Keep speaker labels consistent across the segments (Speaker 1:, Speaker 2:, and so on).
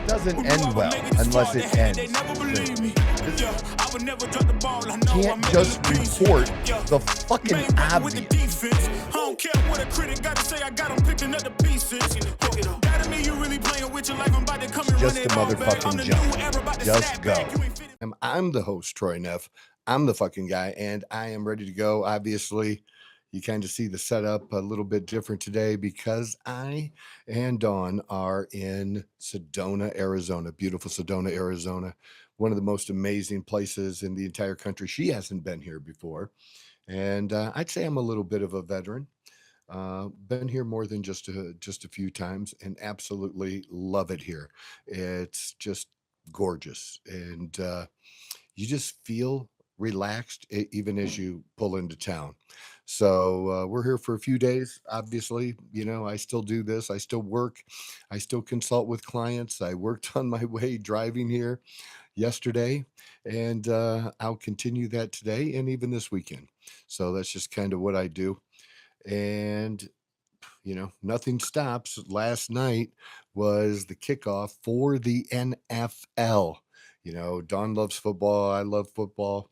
Speaker 1: doesn't end well unless it ends. Can't just report the fucking obvious.
Speaker 2: I don't care what a critic got to say, I got them picking up the pieces. That to me, you really playing with your life. I'm about to come and
Speaker 1: Just
Speaker 2: run
Speaker 1: a
Speaker 2: it all back. I'm
Speaker 1: motherfucking
Speaker 2: the
Speaker 1: jump.
Speaker 2: new era, about to
Speaker 1: Just
Speaker 2: snap
Speaker 1: go.
Speaker 2: back. You ain't fit
Speaker 1: I'm the host, Troy Neff. I'm the fucking guy, and I am ready to go. Obviously, you kind of see the setup a little bit different today because I and Dawn are in Sedona, Arizona. Beautiful Sedona, Arizona. One of the most amazing places in the entire country. She hasn't been here before. And I'd say I'm a little bit of a veteran. Been here more than just a few times, and absolutely love it here. It's just gorgeous, and you just feel relaxed even as you pull into town. So we're here for a few days. Obviously, I still do this. I still work. I still consult with clients. I worked on my way driving here yesterday, and I'll continue that today and even this weekend. So that's just kind of what I do. And nothing stops. Last night was the kickoff for the NFL. Dawn loves football. I love football.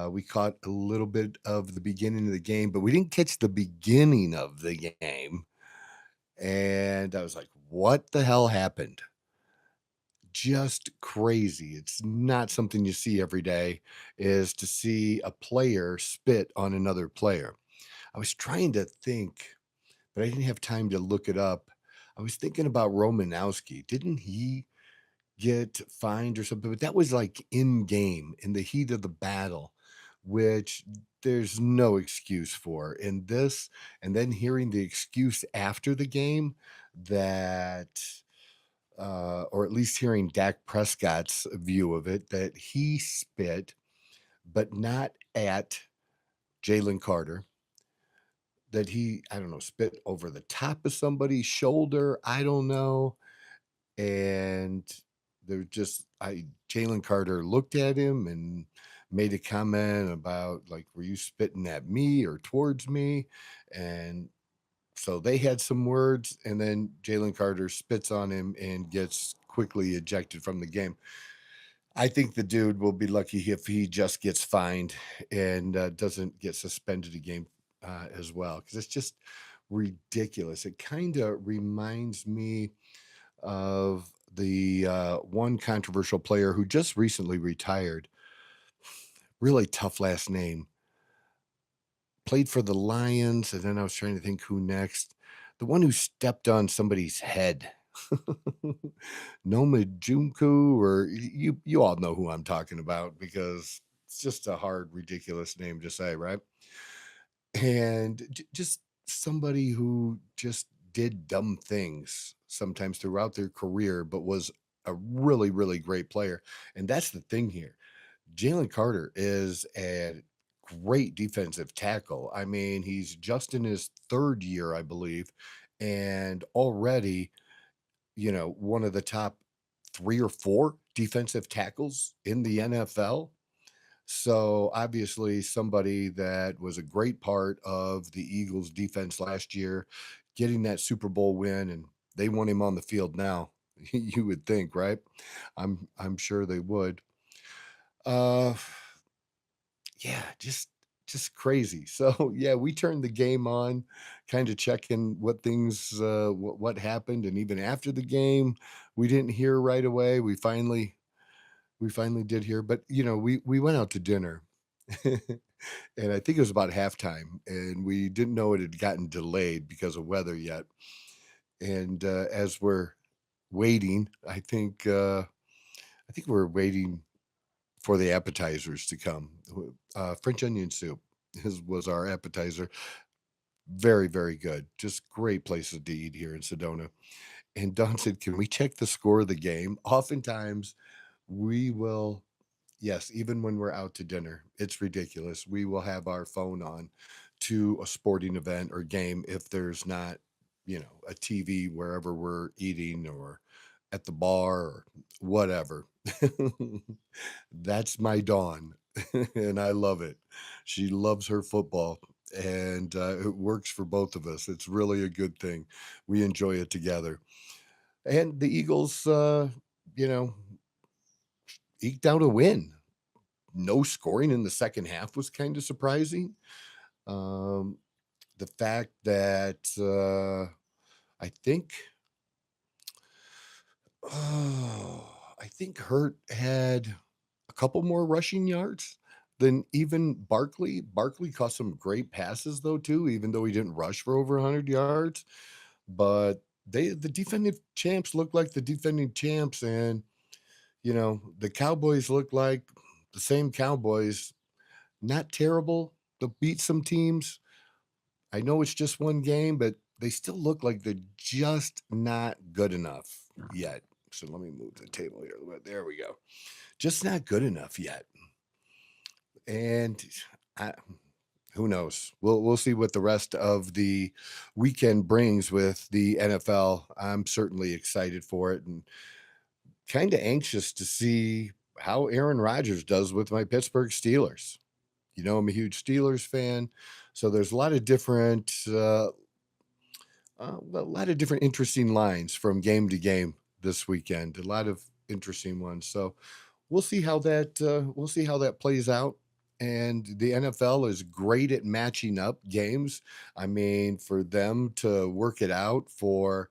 Speaker 1: We caught a little bit of the beginning of the game, but we didn't catch the beginning of the game. And I was like, what the hell happened? Just crazy. It's not something you see every day, is to see a player spit on another player. I was trying to think, but I didn't have time to look it up. I was thinking about Romanowski. Didn't he get fined or something? But that was like in game, in the heat of the battle, which there's no excuse for in this. And then hearing the excuse after the game that, or at least hearing Dak Prescott's view of it, that he spit, but not at Jalen Carter, that he, I don't know, spit over the top of somebody's shoulder. I don't know. And Jalen Carter looked at him and made a comment about, like, were you spitting at me or towards me? And so they had some words, and then Jalen Carter spits on him and gets quickly ejected from the game. I think the dude will be lucky if he just gets fined and doesn't get suspended a game as well, because it's just ridiculous. It kind of reminds me of the one controversial player who just recently retired. Really tough last name. Played for the Lions, and then I was trying to think who next. The one who stepped on somebody's head. Noma Jumku, or you all know who I'm talking about, because it's just a hard, ridiculous name to say, right? And just somebody who just did dumb things sometimes throughout their career, but was a really, really great player. And that's the thing here. Jalen Carter is a great defensive tackle. I mean, he's just in his third year, I believe, and already, one of the top 3 or 4 defensive tackles in the NFL. So obviously somebody that was a great part of the Eagles defense last year, getting that Super Bowl win, and they want him on the field now. You would think, right? I'm sure they would. Uh yeah, just crazy. So yeah, we turned the game on, kind of checking what things what happened, and even after the game, we didn't hear right away. We finally did hear, but we went out to dinner. And I think it was about halftime, and we didn't know it had gotten delayed because of weather yet. And as we're waiting, I think we're waiting for the appetizers to come. French onion soup was our appetizer. Very, very good. Just great places to eat here in Sedona. And Don said, "Can we check the score of the game?" Oftentimes, we will. Yes, even when we're out to dinner, it's ridiculous. We will have our phone on to a sporting event or game if there's not, a TV wherever we're eating or at the bar or whatever. That's my Dawn, and I love it. She loves her football, and it works for both of us. It's really a good thing. We enjoy it together. And the Eagles, you know, eked out a win. No scoring in the second half was kind of surprising. Um, the fact that I think, I think Hurt had a couple more rushing yards than even Barkley. Barkley caught some great passes though too, even though he didn't rush for over 100 yards. But the defending champs look like the defending champs, and the Cowboys look like the same Cowboys. Not terrible. They'll beat some teams. I know it's just one game, but they still look like they're just not good enough yet. So let me move the table here. There we go. Just not good enough yet. And I, who knows? We'll see what the rest of the weekend brings with the NFL. I'm certainly excited for it and kind of anxious to see how Aaron Rodgers does with my Pittsburgh Steelers. I'm a huge Steelers fan, so there's a lot of different, a lot of different interesting lines from game to game this weekend. A lot of interesting ones. So we'll see how that plays out. And the NFL is great at matching up games. I mean, for them to work it out for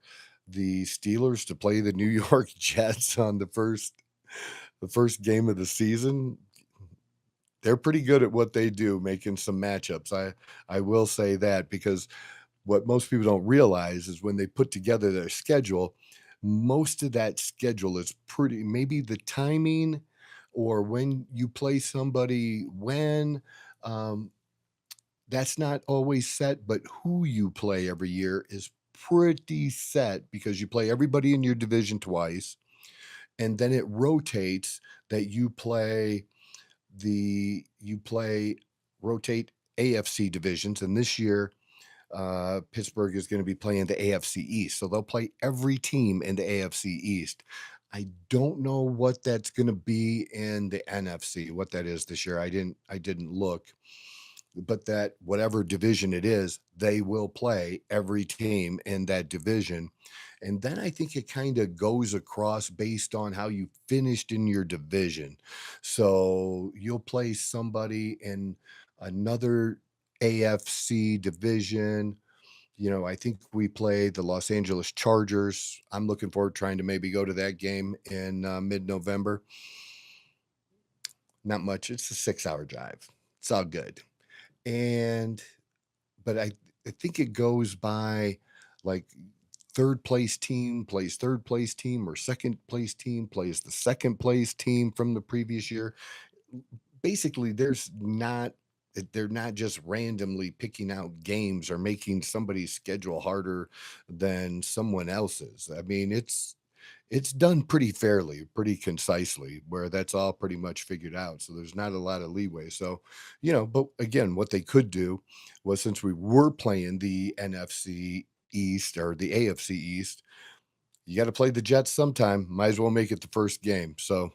Speaker 1: the Steelers to play the New York Jets on the first game of the season, they're pretty good at what they do, making some matchups. I will say that, because what most people don't realize is when they put together their schedule, most of that schedule is pretty, maybe the timing or when you play somebody when, um, that's not always set, but who you play every year is pretty set because you play everybody in your division twice, and then it rotates that you play rotate AFC divisions, and this year Pittsburgh is going to be playing the AFC East, so they'll play every team in the AFC East. I don't know what that's going to be in the NFC, what that is this year. I didn't look, but that whatever division it is, they will play every team in that division. And then I think it kind of goes across based on how you finished in your division. So you'll play somebody in another AFC division. I think we play the Los Angeles Chargers. I'm looking forward to trying to maybe go to that game in mid-November. Not much. It's a 6-hour drive. It's all good. And but I think it goes by, like, third place team plays third place team, or second place team plays the second place team from the previous year. Basically, they're not just randomly picking out games or making somebody's schedule harder than someone else's. I mean, it's done pretty fairly, pretty concisely, where that's all pretty much figured out. So there's not a lot of leeway. So, but again, what they could do was, since we were playing the NFC East or the AFC East, you got to play the Jets sometime. Might as well make it the first game. So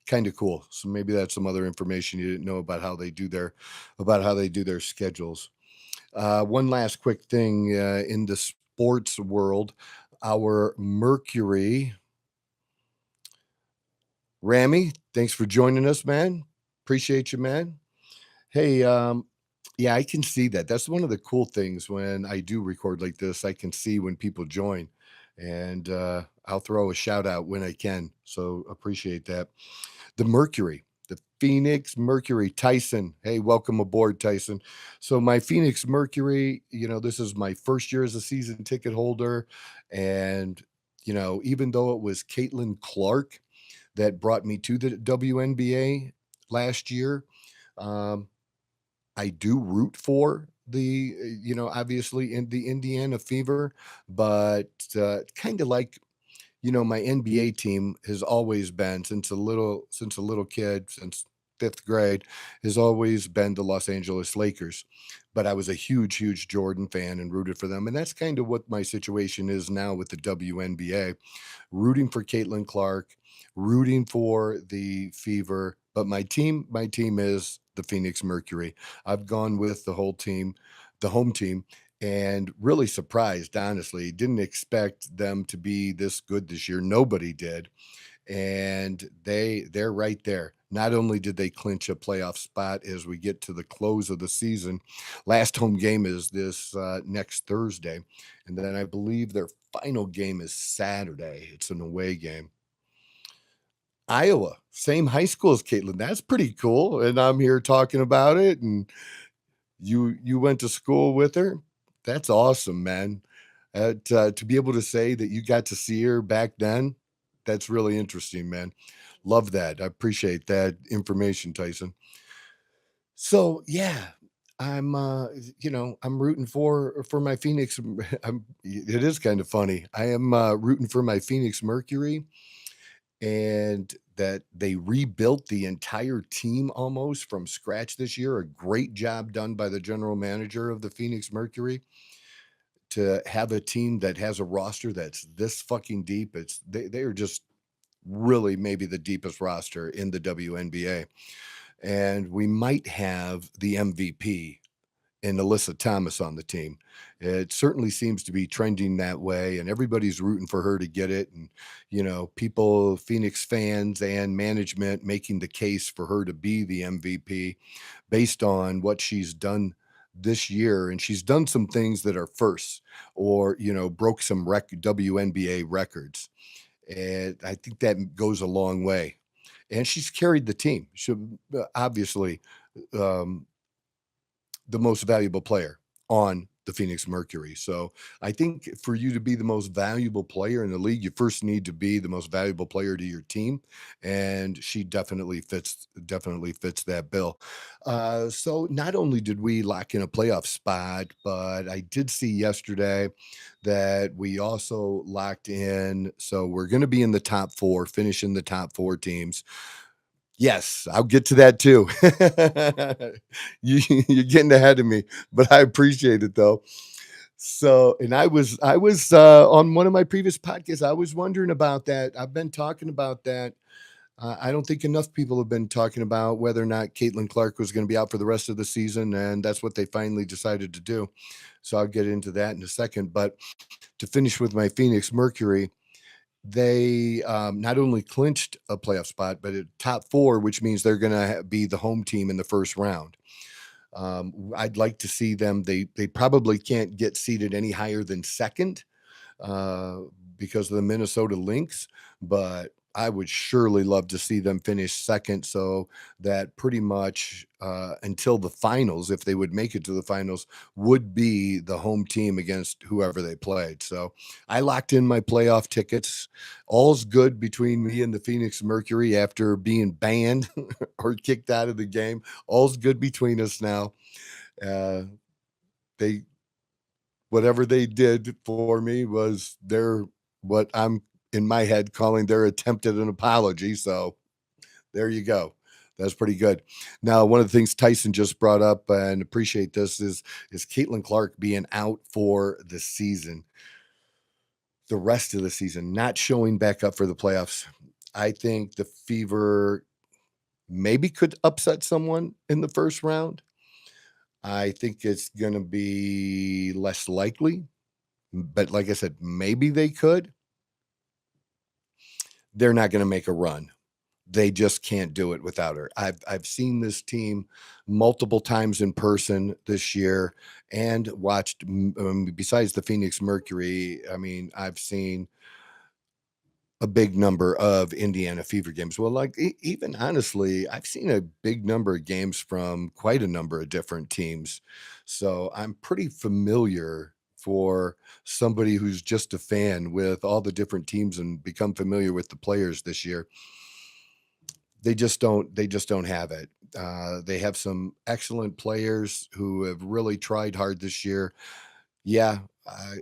Speaker 1: kind of cool. So maybe that's some other information you didn't know about how they do their schedules. One last quick thing in the sports world, our Mercury. Rami, thanks for joining us, man. Appreciate you, man. Hey, yeah, I can see that. That's one of the cool things when I do record like this. I can see when people join, and I'll throw a shout out when I can. So appreciate that. The Mercury, the Phoenix Mercury, Tyson. Hey, welcome aboard, Tyson. So my Phoenix Mercury, this is my first year as a season ticket holder, and even though it was Caitlin Clark that brought me to the WNBA last year. Um, I do root for obviously in the Indiana Fever, but kind of like, my NBA team has always been, since a little kid, since fifth grade, has always been the Los Angeles Lakers. But I was a huge, huge Jordan fan and rooted for them. And that's kind of what my situation is now with the WNBA, rooting for Caitlin Clark, rooting for the Fever, but my team is the Phoenix Mercury. I've gone with the whole team, the home team, and really surprised, honestly. Didn't expect them to be this good this year. Nobody did. and they're right there. Not only did they clinch a playoff spot as we get to the close of the season, last home game is this next Thursday, and then I believe their final game is Saturday. It's an away game. Iowa, same high school as Caitlin. That's pretty cool. And I'm here talking about it. And you went to school with her. That's awesome, man. To be able to say that you got to see her back then, that's really interesting, man. Love that. I appreciate that information, Tyson. So yeah, I'm I'm rooting for my Phoenix. It is kind of funny. I am rooting for my Phoenix Mercury, and that they rebuilt the entire team almost from scratch this year. A great job done by the general manager of the Phoenix Mercury to have a team that has a roster that's this fucking deep. They are just really maybe the deepest roster in the WNBA. And we might have the MVP and Alyssa Thomas on the team. It certainly seems to be trending that way, and everybody's rooting for her to get it. And, people, Phoenix fans and management making the case for her to be the MVP based on what she's done this year. And she's done some things that are firsts or, broke some WNBA records. And I think that goes a long way. And she's carried the team. She obviously um, the most valuable player on the Phoenix Mercury. So I think for you to be the most valuable player in the league, you first need to be the most valuable player to your team, and she definitely fits that bill. So not only did we lock in a playoff spot, but I did see yesterday that we also locked in. So we're going to be in the top four, finish in the top four teams. Yes, I'll get to that too. You're getting ahead of me, but I appreciate it though. So, and I was on one of my previous podcasts. I was wondering about that. I've been talking about that. I don't think enough people have been talking about whether or not Caitlin Clark was going to be out for the rest of the season, and that's what they finally decided to do. So I'll get into that in a second. But to finish with my Phoenix Mercury, they not only clinched a playoff spot, but at top four, which means they're going to be the home team in the first round. I'd like to see them. They probably can't get seated any higher than second uh, because of the Minnesota Lynx, but I would surely love to see them finish second, so that pretty much until the finals, if they would make it to the finals, would be the home team against whoever they played. So I locked in my playoff tickets. All's good between me and the Phoenix Mercury after being banned or kicked out of the game. All's good between us now. Uh, they whatever they did for me was their what I'm in my head calling their attempt at an apology. So there you go. That's pretty good. Now, one of the things Tyson just brought up and appreciate this is Caitlin Clark being out for the season, the rest of the season, not showing back up for the playoffs. I think the Fever maybe could upset someone in the first round. I think it's going to be less likely, but like I said, maybe they could. They're not going to make a run. They just can't do it without her. I've seen this team multiple times in person this year and watched besides the Phoenix Mercury, I mean, I've seen a big number of Indiana Fever games. Well, like even honestly, I've seen a big number of games from quite a number of different teams. So I'm pretty familiar for somebody who's just a fan with all the different teams and become familiar with the players this year. They just don't have it. They have some excellent players who have really tried hard this year. Yeah,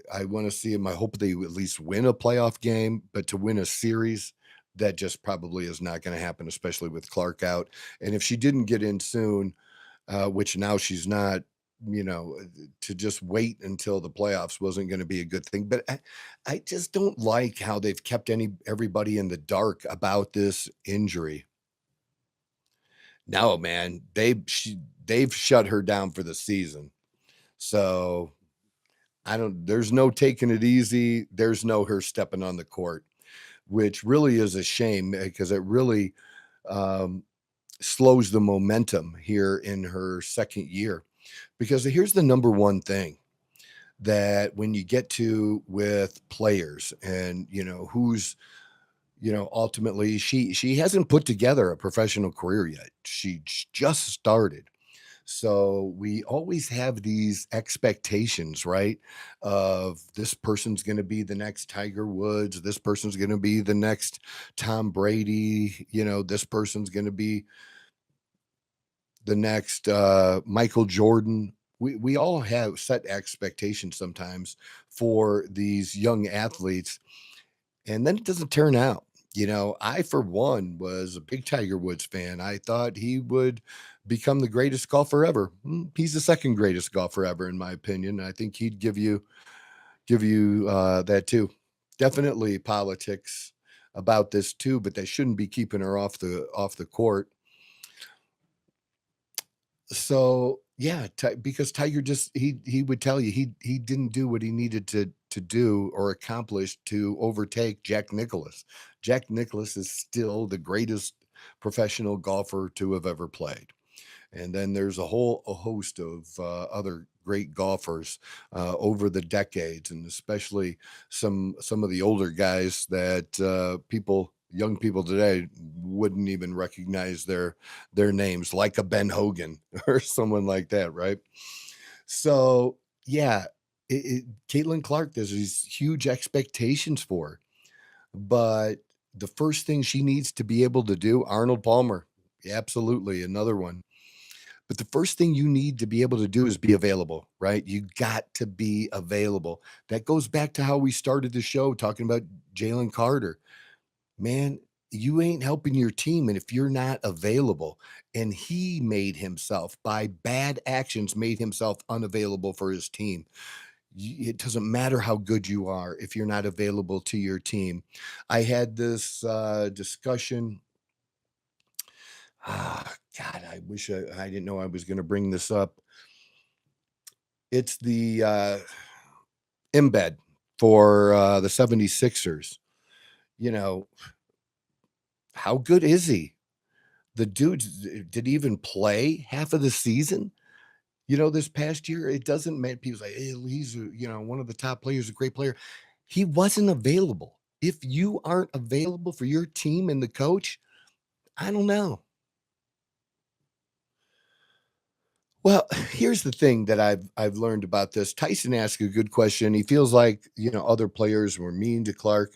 Speaker 1: I want to see them. I hope they at least win a playoff game, but to win a series, that just probably is not going to happen, especially with Clark out. And if she didn't get in soon, which now she's not, to just wait until the playoffs wasn't going to be a good thing. But I just don't like how they've kept everybody in the dark about this injury. No, man, they've shut her down for the season. So I don't. There's no taking it easy. There's no her stepping on the court. which really is a shame because it really um, slows the momentum here in her second year. Because here's the number one thing that when you get to with players and who's ultimately she hasn't put together a professional career yet. She just started. So we always have these expectations, right? Of this person's going to be the next Tiger Woods, this person's going to be the next Tom Brady, this person's going to be the next Michael Jordan. We all have set expectations sometimes for these young athletes, and then it doesn't turn out. I, for one, was a big Tiger Woods fan. I thought he would become the greatest golfer ever. He's the second greatest golfer ever, in my opinion. I think he'd give you that too. Definitely politics about this too, but they shouldn't be keeping her off the court. So yeah, because Tiger just he would tell you he didn't do what he needed to do or accomplish to overtake Jack Nicklaus. Jack Nicklaus is still the greatest professional golfer to have ever played. And then there's a host of other great golfers over the decades, and especially some of the older guys that young people today wouldn't even recognize their names, like a Ben Hogan or someone like that, right? So yeah, Caitlin Clark, there's these huge expectations for her, but the first thing she needs to be able to do, Arnold Palmer, absolutely another one, but the first thing you need to be able to do is be available, right? You got to be available. That goes back to how we started the show talking about Jalen Carter. Man, you ain't helping your team. And if you're not available, and he made himself, by bad actions, made himself unavailable for his team. It doesn't matter how good you are if you're not available to your team. I had this discussion. God, I wish I didn't know I was going to bring this up. It's the embed for the 76ers. You know, how good is he? The dude did he even play half of the season? This past year, it doesn't matter. People say, hey, he's one of the top players, a great player. He wasn't available. If you aren't available for your team and the coach, I don't know. Well, here's the thing that I've learned about this. Tyson asked a good question. He feels like, other players were mean to Clark.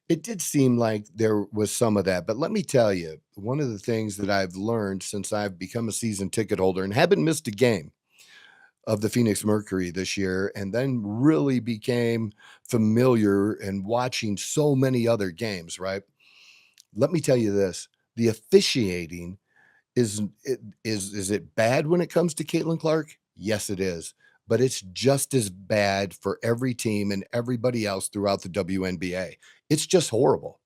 Speaker 1: It did seem like there was some of that, but let me tell you, one of the things that I've learned since I've become a season ticket holder and haven't missed a game of the Phoenix Mercury this year, and then really became familiar and watching so many other games, right? Let me tell you this, the officiating is it bad when it comes to Caitlin Clark? Yes, it is. But it's just as bad for every team and everybody else throughout the WNBA. It's just horrible.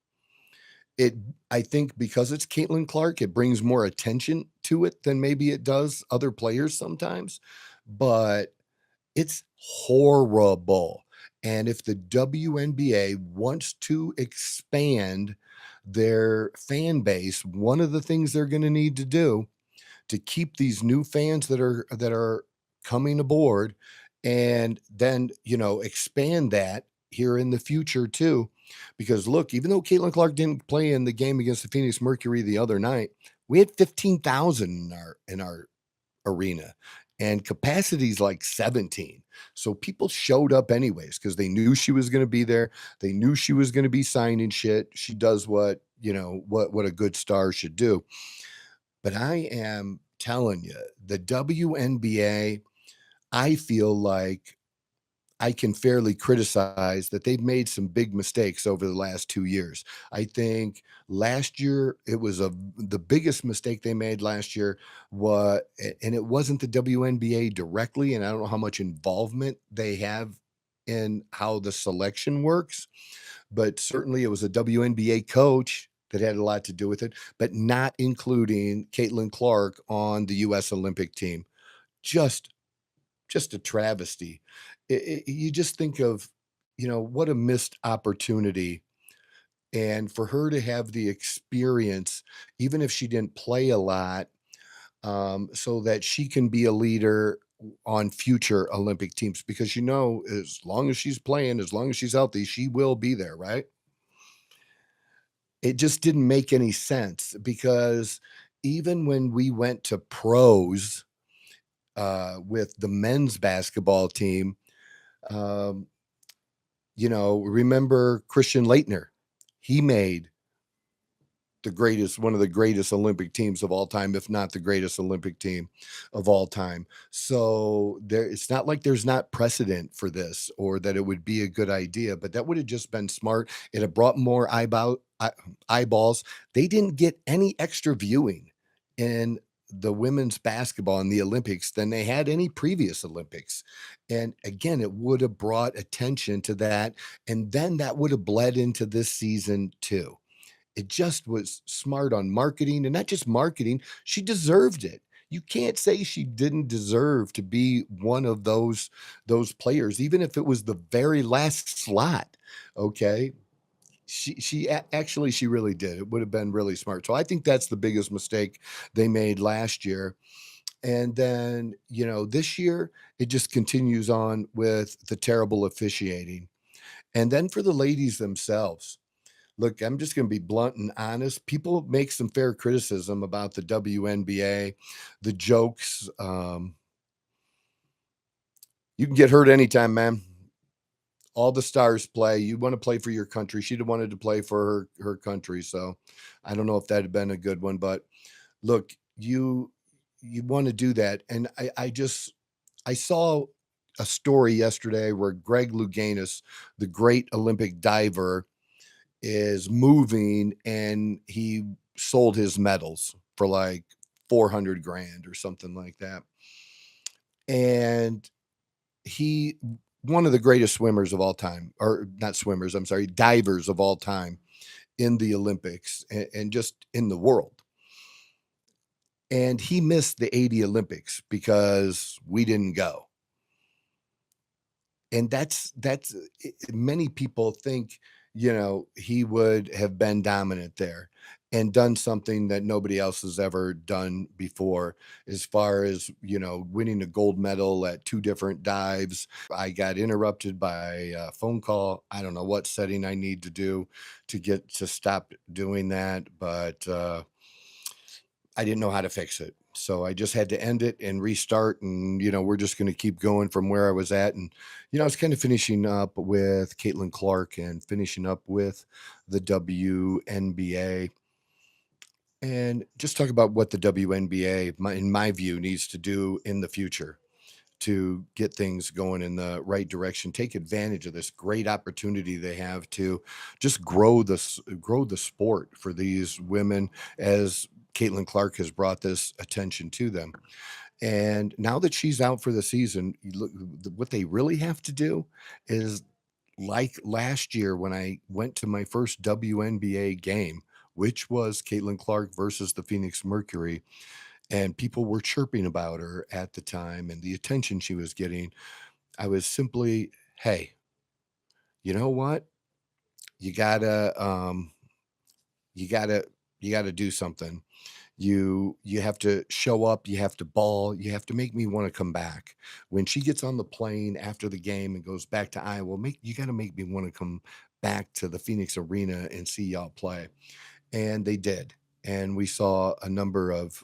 Speaker 1: It I think because it's Caitlin Clark, it brings more attention to it than maybe it does other players sometimes. But it's horrible. And if the WNBA wants to expand their fan base, one of the things they're going to need to do to keep these new fans that are coming aboard, and then expand that here in the future too. Because look, even though Caitlin Clark didn't play in the game against the Phoenix Mercury the other night, we had 15,000 in our arena, and capacity is like 17. So people showed up anyways because they knew she was going to be there. They knew she was going to be signing shit. She does what a good star should do. But I am telling you, the WNBA, I feel like I can fairly criticize that they've made some big mistakes over the last 2 years. I think last year it was the biggest mistake they made last year and it wasn't the WNBA directly, and I don't know how much involvement they have in how the selection works, but certainly it was a WNBA coach that had a lot to do with it, but not including Caitlin Clark on the US Olympic team. Just just a travesty. You just think of, what a missed opportunity And for her to have the experience, even if she didn't play a lot, so that she can be a leader on future Olympic teams, because as long as she's playing, as long as she's healthy, she will be there, right? It just didn't make any sense, because even when we went to pros with the men's basketball team, um, remember Christian Leitner? He made one of the greatest Olympic teams of all time, if not the greatest Olympic team of all time. So it's not like there's not precedent for this, or that it would be a good idea, but that would have just been smart. It have brought more eyeballs. They didn't get any extra viewing in the women's basketball in the Olympics than they had any previous Olympics. And again, it would have brought attention to that. And then that would have bled into this season too. It just was smart on marketing, and not just marketing, she deserved it. You can't say she didn't deserve to be one of those players, even if it was the very last slot. Okay. Actually, she really did. It would have been really smart. So I think that's the biggest mistake they made last year. And then, this year it just continues on with the terrible officiating. And then for the ladies themselves, look, I'm just going to be blunt and honest. People make some fair criticism about the WNBA, the jokes. You can get hurt anytime, man. All the stars play. You want to play for your country. She'd have wanted to play for her country. So I don't know if that had been a good one, but look, you want to do that. And I saw a story yesterday where Greg Louganis, the great Olympic diver, is moving, and he sold his medals for like 400 grand or something like that. And he, one of the greatest swimmers of all time, or not swimmers, I'm sorry, divers of all time in the Olympics, and just in the world. And he missed the 80 Olympics because we didn't go. And many people think, he would have been dominant there and done something that nobody else has ever done before, as far as, winning a gold medal at two different dives. I got interrupted by a phone call. I don't know what setting I need to do to get to stop doing that, but I didn't know how to fix it. So I just had to end it and restart. And, we're just going to keep going from where I was at. And, I was kind of finishing up with Caitlin Clark and finishing up with the WNBA, and just talk about what the WNBA, in my view, needs to do in the future to get things going in the right direction, take advantage of this great opportunity they have to just grow the sport for these women, as Caitlin Clark has brought this attention to them. And now that she's out for the season, what they really have to do is, like last year when I went to my first WNBA game, which was Caitlin Clark versus the Phoenix Mercury, and people were chirping about her at the time and the attention she was getting. I was simply, hey, you know what? You gotta, you gotta, you gotta do something. You have to show up. You have to ball. You have to make me want to come back. When she gets on the plane after the game and goes back to Iowa, you got to make me want to come back to the Phoenix Arena and see y'all play. And they did. And we saw a number of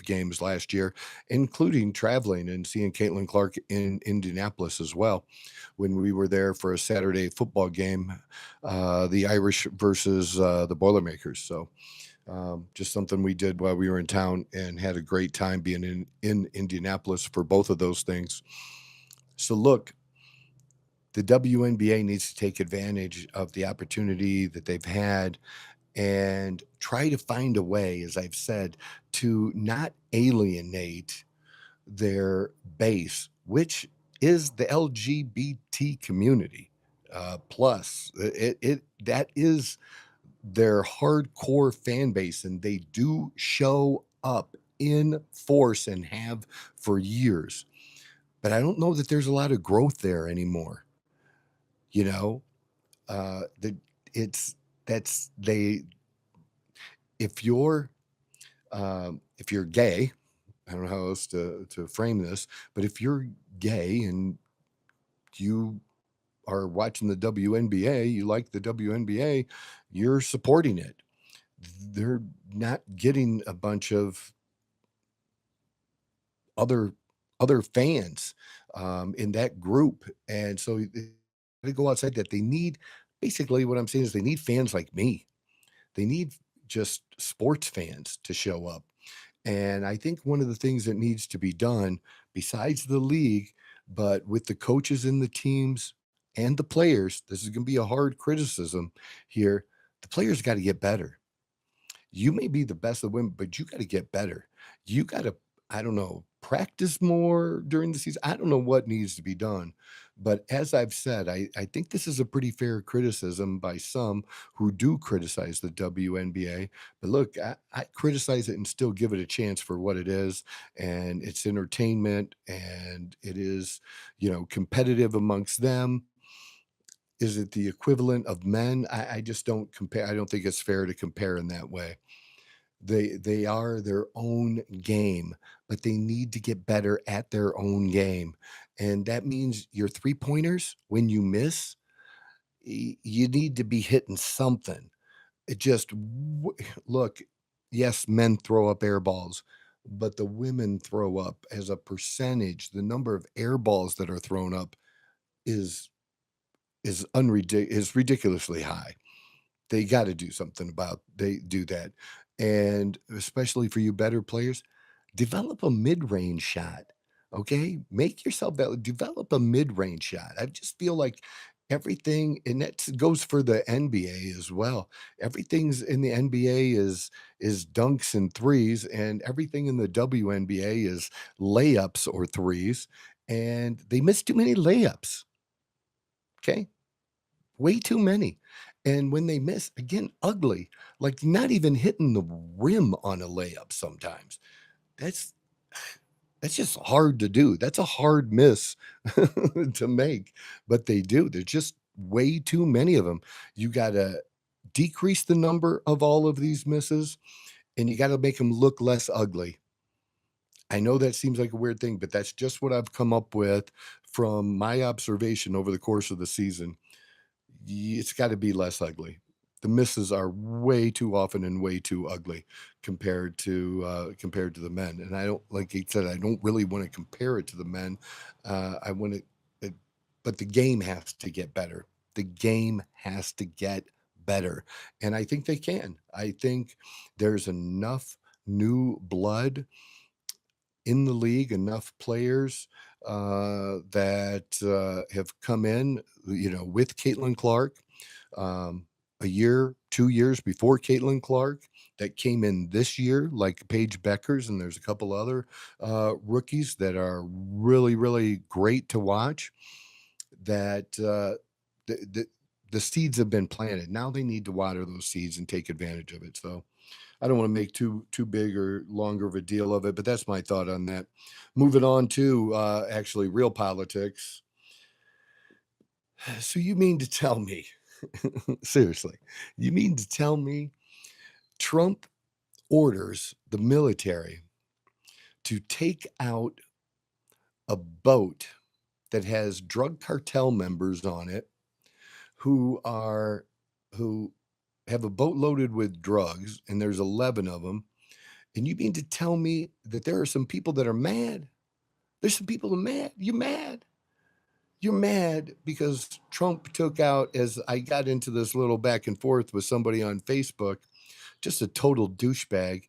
Speaker 1: games last year, including traveling and seeing Caitlin Clark in Indianapolis as well, when we were there for a Saturday football game, the Irish versus the Boilermakers. So just something we did while we were in town, and had a great time being in Indianapolis for both of those things. So look, the WNBA needs to take advantage of the opportunity that they've had, and try to find a way, as I've said, to not alienate their base, which is the LGBT community. Plus, that is their hardcore fan base, and they do show up in force and have for years. But I don't know that there's a lot of growth there anymore. You know, that it's that's they if if you're gay, I don't know how else to frame this, but if you're gay and you are watching the WNBA, you like the WNBA, you're supporting it. They're not getting a bunch of other other fans in that group, and so they go outside that. They need basically what I'm saying is they need fans like me. They need just sports fans to show up. And I think one of the things that needs to be done, besides the league, but with the coaches and the teams and the players, this is going to be a hard criticism here. The players got to get better. You may be the best of women, but you got to get better. You got to, I don't know, practice more during the season. I don't know what needs to be done. But as I've said, I think this is a pretty fair criticism by some who do criticize the WNBA. But look, I criticize it and still give it a chance for what it is. And it's entertainment and it is, competitive amongst them. Is it the equivalent of men? I just don't compare. I don't think it's fair to compare in that way. They are their own game, but they need to get better at their own game, and that means your three-pointers, when you miss, you need to be hitting something. It just look, yes, men throw up air balls, but the women throw up as a percentage, the number of air balls that are thrown up is is ridiculously high. They gotta do something about they do that, and especially for you better players, develop a mid-range shot, okay? Make yourself that develop a mid-range shot. I just feel like everything and that goes for the NBA as well. Everything's in the NBA is dunks and threes, and everything in the WNBA is layups or threes, and they miss too many layups, okay? Way too many. And when they miss, again, ugly, like not even hitting the rim on a layup sometimes. That's that's just hard to do. That's a hard miss to make, but they do. There's just way too many of them. You gotta decrease the number of all of these misses, and you gotta make them look less ugly. I know that seems like a weird thing, but that's just what I've come up with from my observation over the course of the season. It's gotta be less ugly. The misses are way too often and way too ugly compared to the men, and I don't like he said, I don't really wanna compare it to the men. I wanna it but the game has to get better. The game has to get better, and I think they can. I think there's enough new blood in the league, enough players, that, have come in, with Caitlin Clark, a year, 2 years before Caitlin Clark that came in this year, like Paige Beckers, and there's a couple other, rookies that are really, really great to watch that, the the the seeds have been planted. Now they need to water those seeds and take advantage of it, so I don't wanna make too big or longer of a deal of it, but that's my thought on that. Moving on to, actually real politics. So you mean to tell me seriously, you mean to tell me Trump orders the military to take out a boat that has drug cartel members on it who are who have a boat loaded with drugs, and there's 11 of them, and you mean to tell me that there are some people that are mad? There's some people that are mad. You're mad. You're mad because Trump took out, as I got into this little back and forth with somebody on Facebook, just a total douchebag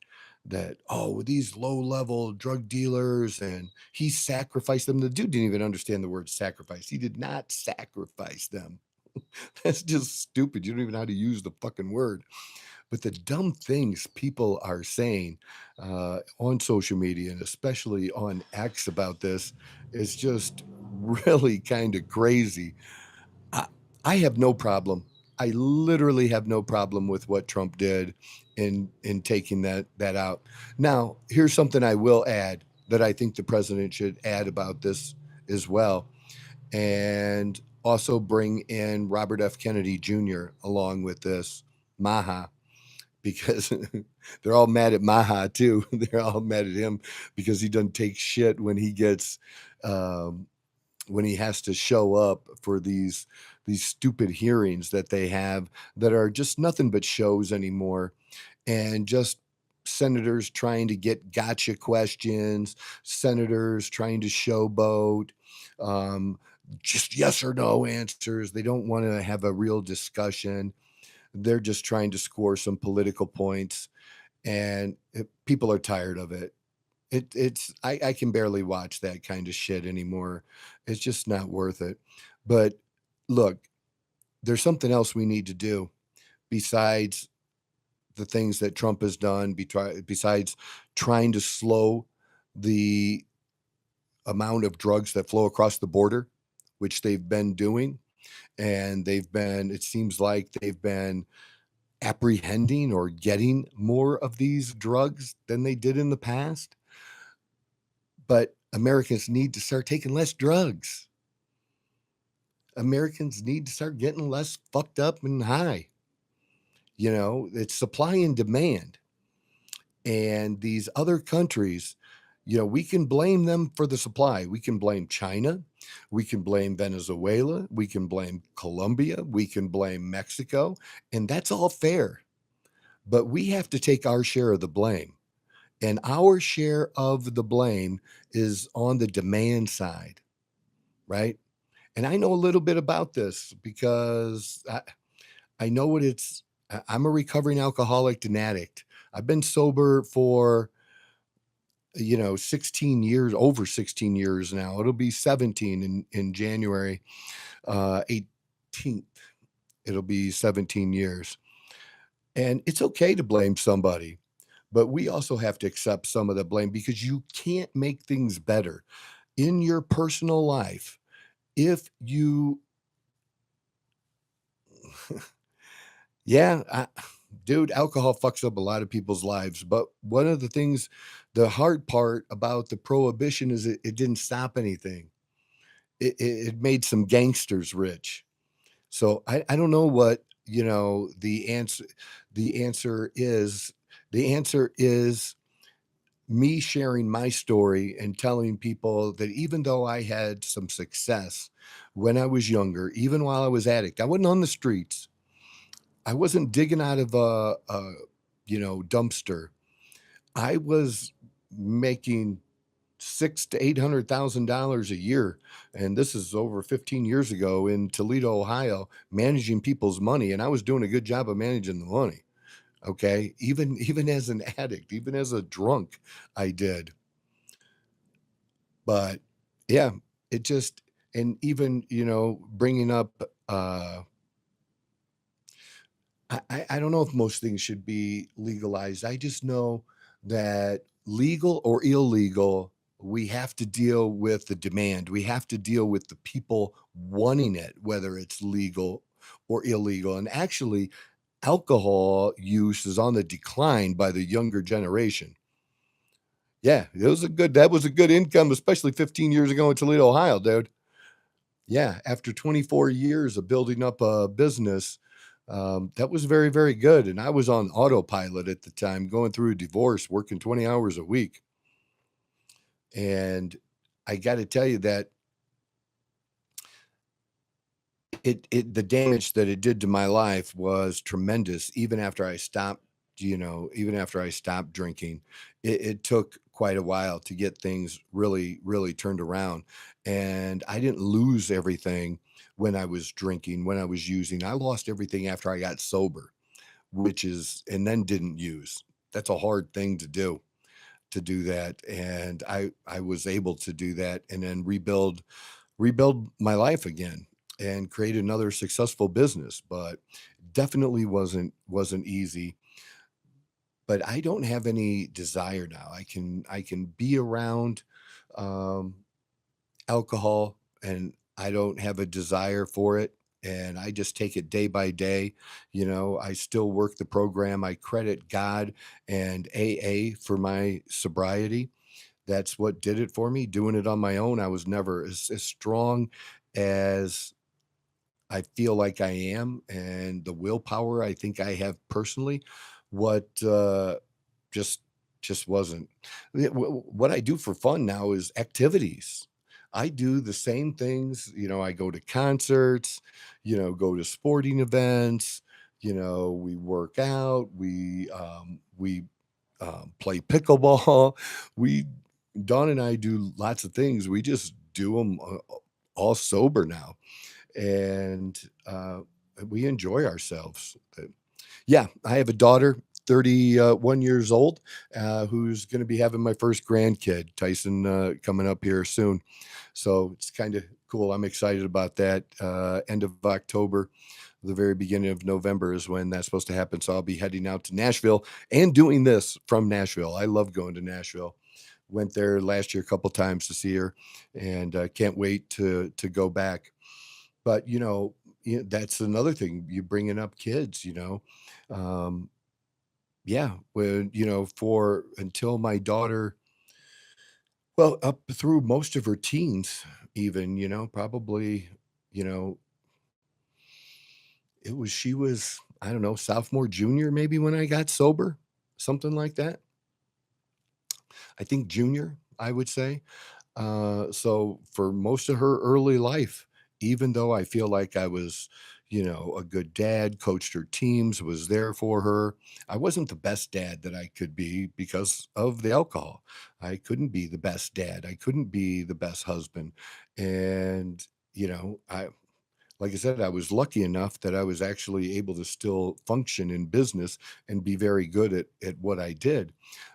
Speaker 1: that, oh, these low level drug dealers and he sacrificed them. The dude didn't even understand the word sacrifice. He did not sacrifice them. That's just stupid. You don't even know how to use the fucking word. But the dumb things people are saying on social media and especially on X about this is just really kind of crazy. I, I have no problem. I literally have no problem with what Trump did in taking that out. Now, here's something I will add that I think the president should add about this as well, and also bring in Robert F. Kennedy Jr. along with this. MAHA, because they're all mad at MAHA too. They're all mad at him because he doesn't take shit um, when he has to show up for these stupid hearings that they have that are just nothing but shows anymore, and just senators trying to get gotcha questions, senators trying to showboat, um, just yes or no answers. They don't want to have a real discussion. They're just trying to score some political points, and people are tired of it. I can barely watch that kind of shit anymore. It's just not worth it. But look, there's something else we need to do besides the things that Trump has done, besides trying to slow the amount of drugs that flow across the border, which they've been doing. And it seems like they've been apprehending or getting more of these drugs than they did in the past. But Americans need to start taking less drugs. Americans need to start getting less fucked up and high. It's supply and demand. And these other countries, we can blame them for the supply. We can blame China. We can blame Venezuela. We can blame Colombia. We can blame Mexico. And that's all fair. But we have to take our share of the blame. And our share of the blame is on the demand side, right? And I know a little bit about this because I know what I'm a recovering alcoholic and addict. I've been sober for 16 years, over 16 years now. It'll be 17 in January 18th. It'll be 17 years. And it's okay to blame somebody, but we also have to accept some of the blame, because you can't make things better in your personal life if you yeah, dude, alcohol fucks up a lot of people's lives. But one of the things, the hard part about the prohibition is it didn't stop anything. It made some gangsters rich. So I don't know what, the answer is. The answer is me sharing my story and telling people that even though I had some success when I was younger, even while I was addict, I wasn't on the streets. I wasn't digging out of a dumpster. I was making six to $800,000 a year, and this is over 15 years ago in Toledo, Ohio, managing people's money, and I was doing a good job of managing the money. Okay, even as an addict, even as a drunk, I did. But yeah, it just and even bringing up I don't know if most things should be legalized. I just know that legal or illegal, we have to deal with the demand. We have to deal with the people wanting it, whether it's legal or illegal. And actually, alcohol use is on the decline by the younger generation. Yeah, that was a good income, especially 15 years ago in Toledo, Ohio, dude. Yeah, after 24 years of building up a business, that was very, very good. And I was on autopilot at the time, going through a divorce, working 20 hours a week. And I got to tell you that the damage that it did to my life was tremendous. Even after I stopped drinking, it took quite a while to get things really, really turned around. And I didn't lose everything when I was drinking, when I was using. I lost everything after I got sober, and then didn't use. That's a hard thing to do that. And I was able to do that and then rebuild my life again and create another successful business. But definitely wasn't easy. But I don't have any desire now. I can be around um, alcohol, and I don't have a desire for it. And I just take it day by day. I still work the program. I credit God and AA for my sobriety. That's what did it for me. Doing it on my own, I was never as strong as I feel like I am, and the willpower I think I have personally, what just just wasn't. What I do for fun now is activities. I do the same things, I go to concerts, go to sporting events, we work out, we play pickleball. We Dawn and I do lots of things. We just do them all sober now, and we enjoy ourselves. Yeah, I have a daughter, 31 years old, who's going to be having my first grandkid, Tyson, coming up here soon. So it's kind of cool. I'm excited about that. End of October, the very beginning of November is when that's supposed to happen. So I'll be heading out to Nashville and doing this from Nashville. I love going to Nashville. Went there last year a couple times to see her, and can't wait to go back. But that's another thing. You bringing up kids, um, yeah, when for until my daughter, well, up through most of her teens, even, probably, you know, she was, I don't know, sophomore, junior, maybe when I got sober, something like that. I think junior, I would say. So for most of her early life, even though I feel like I was, a good dad, coached her teams, was there for her, I wasn't the best dad that I could be because of the alcohol. I couldn't be the best dad. I couldn't be the best husband. And, I like I said, I was lucky enough that I was actually able to still function in business and be very good at what I did.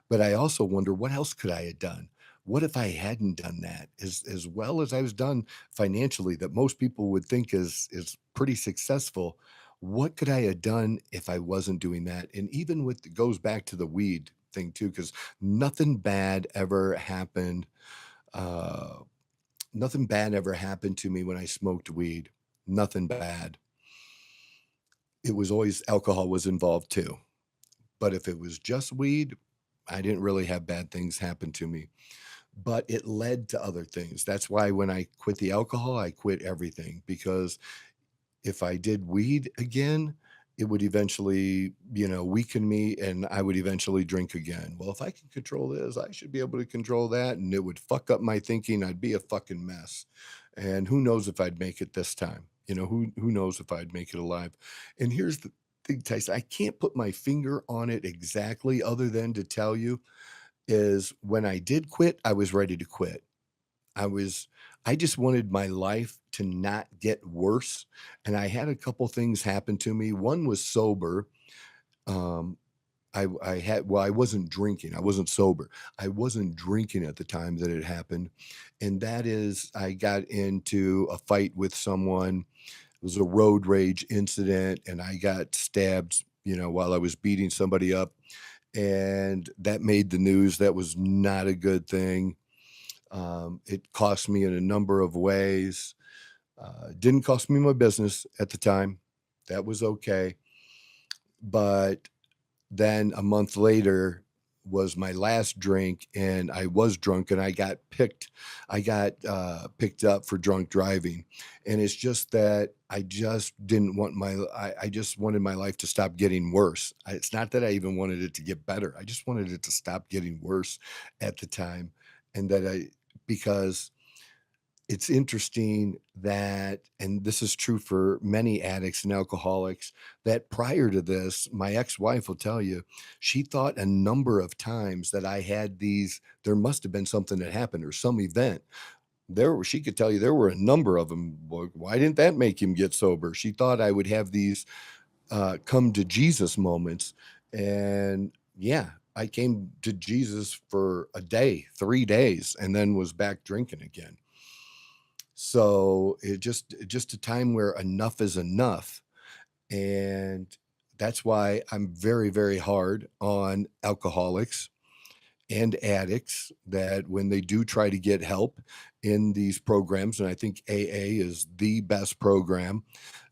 Speaker 1: But I also wonder what else could I have done? What if I hadn't done that as well as I was done financially that most people would think is pretty successful? What could I have done if I wasn't doing that? And even with it goes back to the weed thing too, because nothing bad ever happened. Uh, Nothing bad ever happened to me when I smoked weed. Nothing bad. It was always alcohol was involved too. But if it was just weed, I didn't really have bad things happen to me. But it led to other things. That's why when I quit the alcohol, I quit everything because if I did weed again, it would eventually, weaken me and I would eventually drink again. Well, if I can control this, I should be able to control that. And it would fuck up my thinking. I'd be a fucking mess. And who knows if I'd make it this time? Who knows if I'd make it alive? And here's the thing, Tyson, I can't put my finger on it exactly other than to tell you is when I did quit, I was ready to quit. I was I just wanted my life to not get worse, and I had a couple things happen to me. One was sober. Um, I had well, I wasn't drinking. I wasn't sober. I wasn't drinking at the time that it happened, and that is I got into a fight with someone. It was a road rage incident, and I got stabbed, while I was beating somebody up, and that made the news. That was not a good thing. It cost me in a number of ways. Didn't cost me my business at the time. That was okay. But then a month later was my last drink and I was drunk and I got picked up for drunk driving. And it's just that I just didn't want I just wanted my life to stop getting worse. It's not that I even wanted it to get better. I just wanted it to stop getting worse at the time. And because it's interesting that, and this is true for many addicts and alcoholics, that prior to this, my ex-wife will tell you, she thought a number of times that I had there must have been something that happened or some event. She could tell you there were a number of them. Why didn't that make him get sober? She thought I would have these come to Jesus moments. And yeah, I came to Jesus for a day, 3 days, and then was back drinking again. So just a time where enough is enough. And that's why I'm very, very hard on alcoholics and addicts that when they do try to get help in these programs, and I think AA is the best program,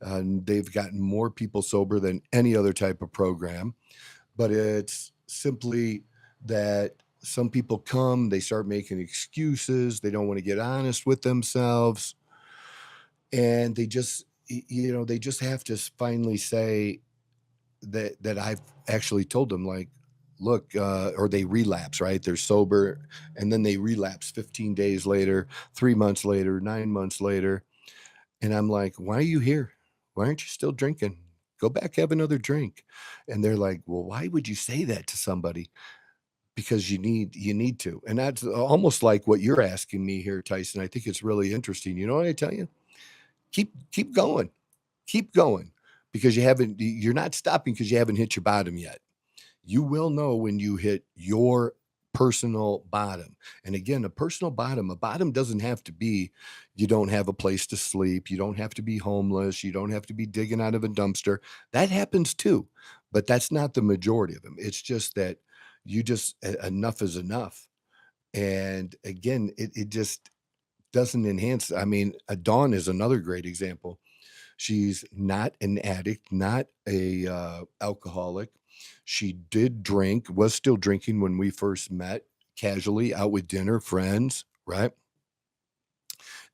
Speaker 1: and they've gotten more people sober than any other type of program. But it's simply that some people come, they start making excuses, they don't want to get honest with themselves, and they just they just have to finally say that I've actually told them, like, look, or they relapse, right? They're sober and then they relapse 15 days later, 3 months later, 9 months later. And I'm like, why are you here? Why aren't you still drinking? Go back, have another drink. And they're like, well, why would you say that to somebody? Because you need to. And that's almost like what you're asking me here, Tyson. I think it's really interesting. You know what I tell you? Keep going. Keep going because you're not stopping because you haven't hit your bottom yet. You will know when you hit your personal bottom. And again, a bottom doesn't have to be you don't have a place to sleep, you don't have to be homeless, you don't have to be digging out of a dumpster. That happens too, but that's not the majority of them. It's just that enough is enough. And again, it just doesn't enhance. I mean, Dawn is another great example. She's not an addict, not a alcoholic. She did drink, was still drinking when we first met, casually out with dinner, friends, right?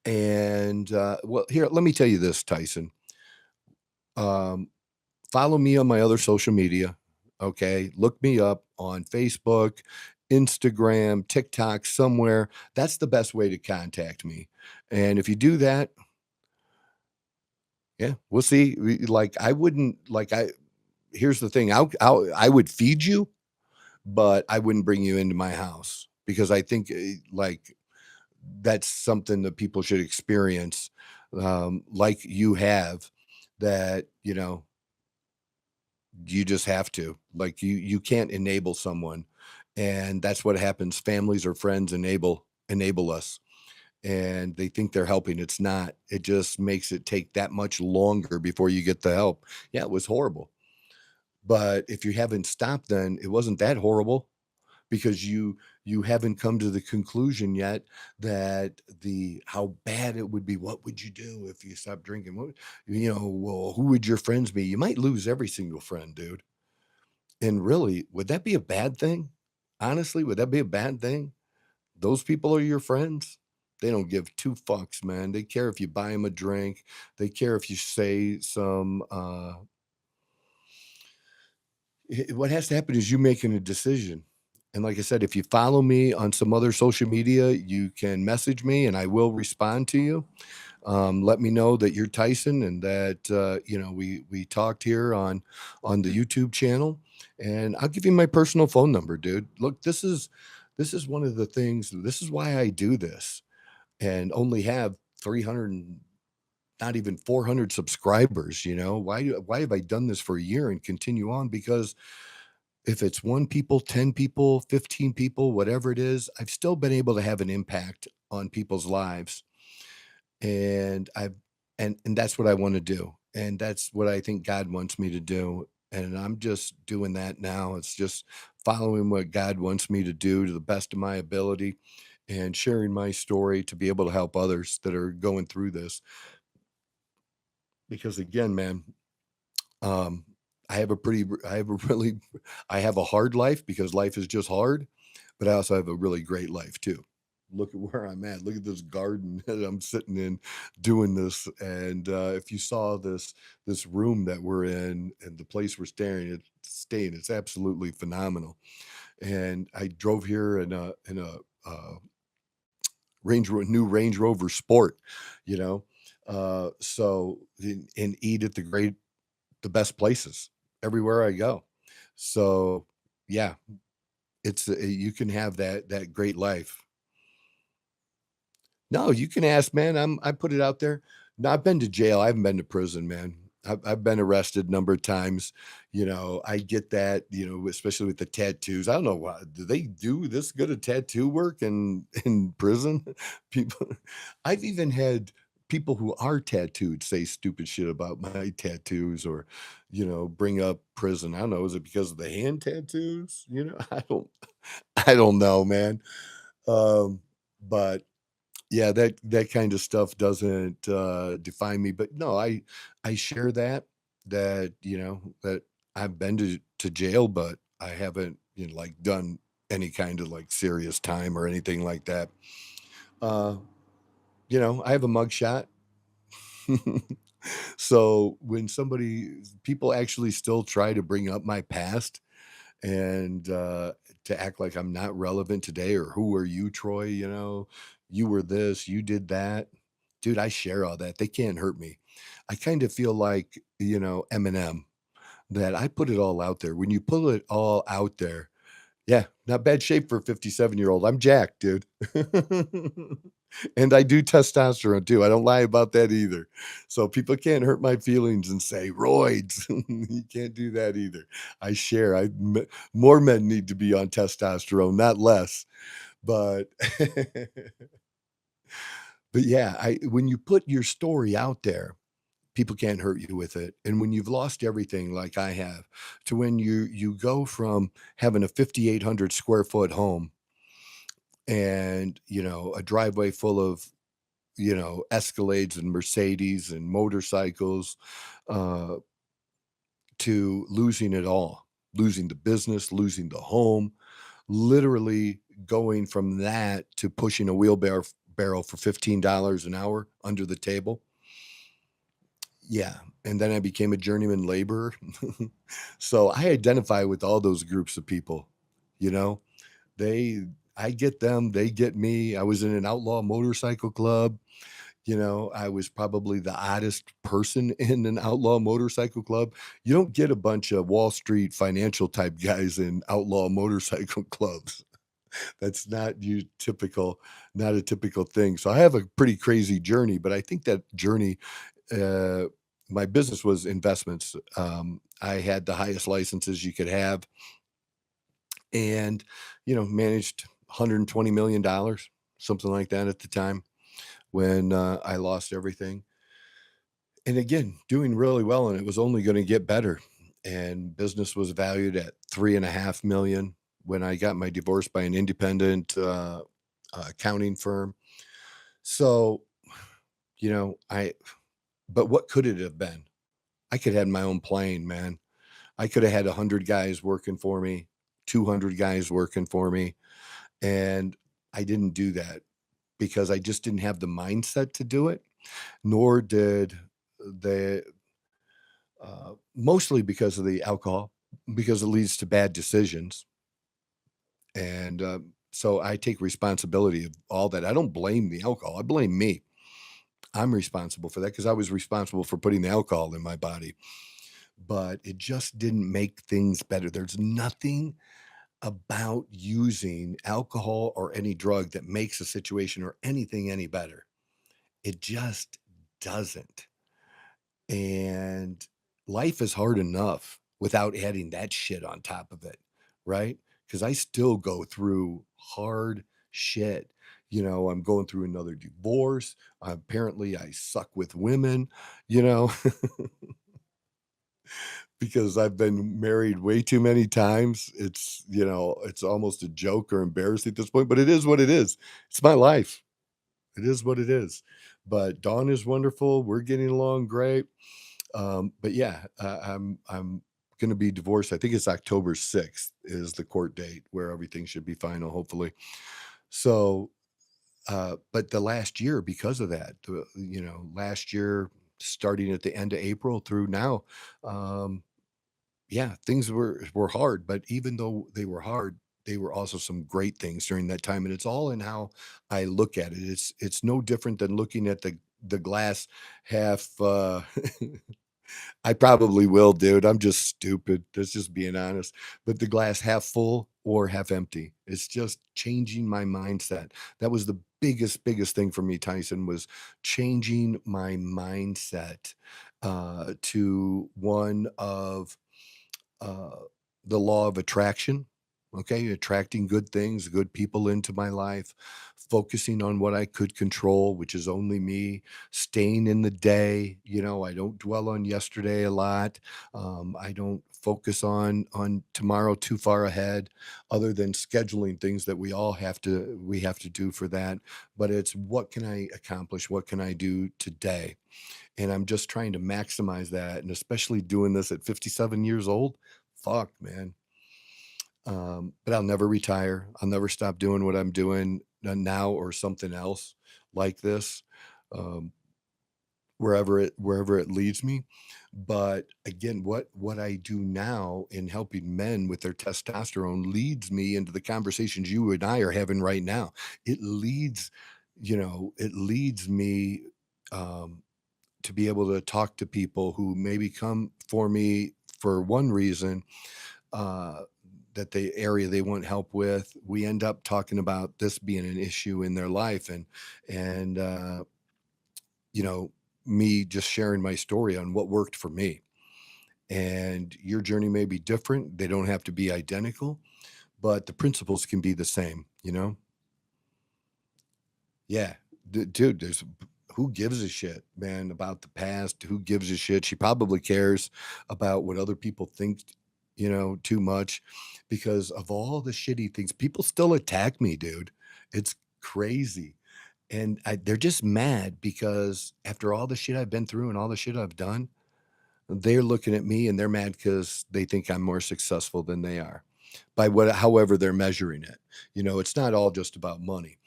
Speaker 1: And well, here, let me tell you this, Tyson. Um, Follow me on my other social media. Okay, look me up on Facebook, Instagram, TikTok, somewhere. That's the best way to contact me. And if you do that, yeah, we'll see. Like I wouldn't like I here's the thing. I would feed you, but I wouldn't bring you into my house because I think like that's something that people should experience, like you have. That you just have to like you can't enable someone, and that's what happens. Families or friends enable us, and they think they're helping. It's not. It just makes it take that much longer before you get the help. Yeah, it was horrible. But if you haven't stopped, then it wasn't that horrible because you haven't come to the conclusion yet that the how bad it would be. What would you do if you stopped drinking? Well, who would your friends be? You might lose every single friend, dude. And really, would that be a bad thing? Honestly, would that be a bad thing? Those people are your friends. They don't give two fucks, man. They care if you buy them a drink. They care if you say some what has to happen is you making a decision. And like I said, if you follow me on some other social media, you can message me and I will respond to you. Let me know that you're Tyson and that we talked here on the YouTube channel, and I'll give you my personal phone number, dude. Look, this is one of the things. This is why I do this and only have 300 and not even 400 subscribers. Why have I done this for a year and continue on? Because if it's 1 people, 10 people, 15 people, whatever it is, I've still been able to have an impact on people's lives. And and that's what I want to do. And that's what I think God wants me to do. And I'm just doing that now. It's just following what God wants me to do to the best of my ability and sharing my story to be able to help others that are going through this. Because again, man, um, I have a really, I have a hard life because life is just hard, but I also have a really great life too. Look at where I'm at. Look at this garden that I'm sitting in doing this. And if you saw this room that we're in and the place we're staying, it's absolutely phenomenal. And I drove here in a new Range Rover Sport, you know. And eat at the best places everywhere I go. So, yeah, you can have that great life. No, you can ask, man. I put it out there. No, I've been to jail. I haven't been to prison, man. I've been arrested a number of times. I get that, especially with the tattoos. I don't know why. Do they do this good at tattoo work in prison? People I've even had people who are tattooed say stupid shit about my tattoos or, bring up prison. I don't know. Is it because of the hand tattoos? I don't know, man. But yeah, that kind of stuff doesn't, define me, but no, I share that I've been to jail, but I haven't, like, done any kind of, like, serious time or anything like that. Uh, I have a mugshot. So when people actually still try to bring up my past and to act like I'm not relevant today, or who are you, Troy? You were this, you did that. Dude, I share all that. They can't hurt me. I kind of feel like, Eminem, that I put it all out there. When you put it all out there, yeah, not bad shape for a 57-year-old. I'm jacked, dude. And I do testosterone too. I don't lie about that either. So people can't hurt my feelings and say roids. You can't do that either. I share. More men need to be on testosterone, not less. But but yeah, I when you put your story out there, people can't hurt you with it. And when you've lost everything like I have, to when you go from having a 5,800 square foot home and, a driveway full of, Escalades and Mercedes and motorcycles, uh, to losing it all, losing the business, losing the home, literally going from that to pushing a wheelbarrow barrel for $15 an hour under the table. Yeah, and then I became a journeyman laborer. So I identify with all those groups of people, you know? They I get them, they get me. I was in an outlaw motorcycle club. I was probably the oddest person in an outlaw motorcycle club. You don't get a bunch of Wall Street financial type guys in outlaw motorcycle clubs. That's not a typical thing. So I have a pretty crazy journey, but I think that journey, uh, my business was investments. I had the highest licenses you could have and, managed $120 million, something like that at the time when I lost everything. And again, doing really well, and it was only going to get better. And business was valued at 3.5 million when I got my divorce by an independent accounting firm. So, I but what could it have been? I could have had my own plane, man. I could have had 100 guys working for me, 200 guys working for me, and I didn't do that because I just didn't have the mindset to do it, nor did the mostly because of the alcohol, because it leads to bad decisions. And so I take responsibility of all that. I don't blame the alcohol. I blame me. I'm responsible for that because I was responsible for putting the alcohol in my body. But it just didn't make things better. There's nothing about using alcohol or any drug that makes a situation or anything any better. It just doesn't. And life is hard enough without adding that shit on top of it, right? Because I still go through hard shit. I'm going through another divorce. Apparently, I suck with women, you know, because I've been married way too many times. It's almost a joke or embarrassing at this point, but it is what it is. It's my life. It is what it is. But Dawn is wonderful. We're getting along great. But yeah, I'm gonna be divorced. I think it's October 6th is the court date where everything should be final, hopefully. So, but the last year, because of that, last year, starting at the end of April through now, um, yeah, things were hard. But even though they were hard, they were also some great things during that time. And it's all in how I look at it. It's no different than looking at the glass half I probably will, dude. I'm just stupid. That's just being honest. But the glass half full or half empty. It's just changing my mindset. That was the biggest thing for me, Tyson, was changing my mindset to one of uh, the law of attraction. Okay, attracting good things, good people into my life, focusing on what I could control, which is only me, staying in the day. I don't dwell on yesterday a lot. I don't focus on tomorrow too far ahead, other than scheduling things that we have to do for that. But it's what can I accomplish? What can I do today? And I'm just trying to maximize that, and especially doing this at 57 years old. Fuck, man. But I'll never retire. I'll never stop doing what I'm doing now or something else like this. Um, wherever it leads me. But again, what I do now in helping men with their testosterone leads me into the conversations you and I are having right now. It leads, it leads me um, to be able to talk to people who maybe come for me for one reason, uh, that the area they want help with. We end up talking about this being an issue in their life, and you know, me just sharing my story on what worked for me. And your journey may be different. They don't have to be identical, but the principles can be the same, you know? Yeah. Dude, there's who gives a shit, man, about the past? Who gives a shit? She probably cares about what other people think, too much because of all the shitty things. People still attack me, dude. It's crazy. And they're just mad because after all the shit I've been through and all the shit I've done, they're looking at me and they're mad because they think I'm more successful than they are by however they're measuring it. It's not all just about money,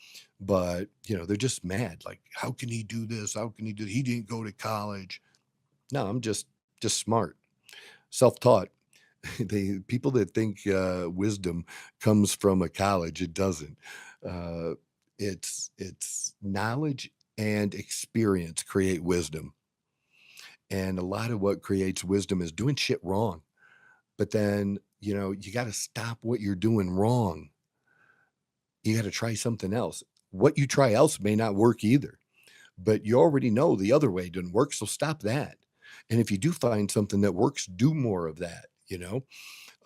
Speaker 1: but they're just mad. Like, how can he do this? How can he do? He didn't go to college. No, I'm just smart, self-taught. They people that think wisdom comes from a college, it doesn't. Uh, it's knowledge and experience create wisdom, and a lot of what creates wisdom is doing shit wrong. But then you got to stop what you're doing wrong. You got to try something else. What you try else may not work either, but you already know the other way didn't work, so stop that. And if you do find something that works, do more of that.